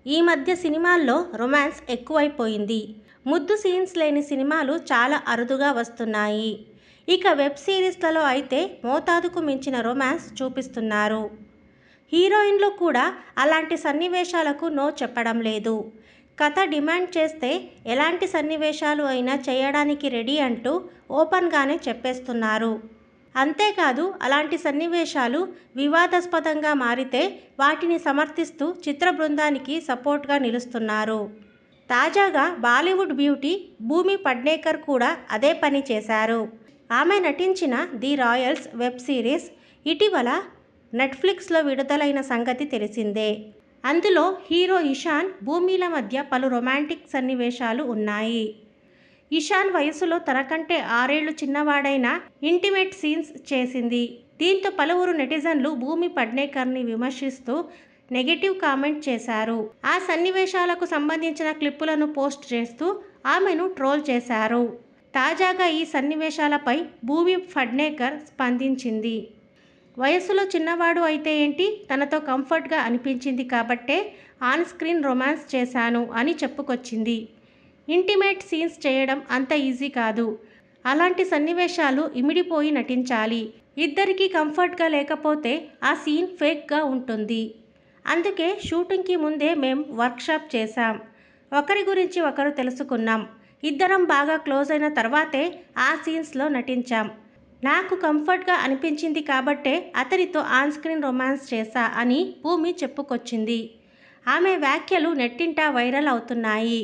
ఈ మధ్య సినిమాల్లో రొమాన్స్ ఎక్కువైపోయింది. ముద్దు సీన్స్ లేని సినిమాలు చాలా అరుదుగా వస్తున్నాయి. ఇక వెబ్ సిరీస్లలో అయితే మోతాదుకు మించిన రొమాన్స్ చూపిస్తున్నారు. హీరోయిన్లు కూడా అలాంటి సన్నివేశాలకు నో చెప్పడం లేదు. కథ డిమాండ్ చేస్తే ఎలాంటి సన్నివేశాలు అయినా చేయడానికి రెడీ అంటూ ఓపెన్గానే చెప్పేస్తున్నారు. అంతేకాదు అలాంటి సన్నివేశాలు వివాదాస్పదంగా మారితే వాటిని సమర్థిస్తూ చిత్ర బృందానికి సపోర్ట్గా నిలుస్తున్నారు. తాజాగా బాలీవుడ్ బ్యూటీ భూమి పడ్నేకర్ కూడా అదే పని చేశారు. ఆమె నటించిన ది రాయల్స్ వెబ్ సిరీస్ ఇటీవల నెట్ఫ్లిక్స్లో విడుదలైన సంగతి తెలిసిందే. అందులో హీరో ఇషాన్, భూమిల మధ్య పలు రొమాంటిక్ సన్నివేశాలు ఉన్నాయి. ఇషాన్ వయసులో తనకంటే 6 ఏళ్లు చిన్నవాడైన ఇంటిమేట్ సీన్స్ చేసింది. దీంతో పలువురు నెటిజన్లు భూమి పడ్నేకర్ని విమర్శిస్తూ నెగెటివ్ కామెంట్ చేశారు. ఆ సన్నివేశాలకు సంబంధించిన క్లిప్పులను పోస్ట్ చేస్తూ ఆమెను ట్రోల్ చేశారు. తాజాగా ఈ సన్నివేశాలపై భూమి పడ్నేకర్ స్పందించింది. వయసులో చిన్నవాడు అయితే ఏంటి, తనతో కంఫర్ట్గా అనిపించింది కాబట్టే ఆన్ స్క్రీన్ రొమాన్స్ చేశాను అని చెప్పుకొచ్చింది. ఇంటిమేట్ సీన్స్ చేయడం అంత ఈజీ కాదు. అలాంటి సన్నివేశాలు ఇమిడిపోయి నటించాలి. ఇద్దరికీ కంఫర్ట్గా లేకపోతే ఆ సీన్ ఫేక్గా ఉంటుంది. అందుకే షూటింగ్కి ముందే మేం వర్క్షాప్ చేశాం. ఒకరి గురించి ఒకరు తెలుసుకున్నాం. ఇద్దరం బాగా క్లోజ్ అయిన తర్వాతే ఆ సీన్స్లో నటించాం. నాకు కంఫర్ట్గా అనిపించింది కాబట్టే అతనితో ఆన్ స్క్రీన్ రొమాన్స్ చేశా అని భూమి చెప్పుకొచ్చింది. ఆమె వ్యాఖ్యలు నెట్టింట వైరల్ అవుతున్నాయి.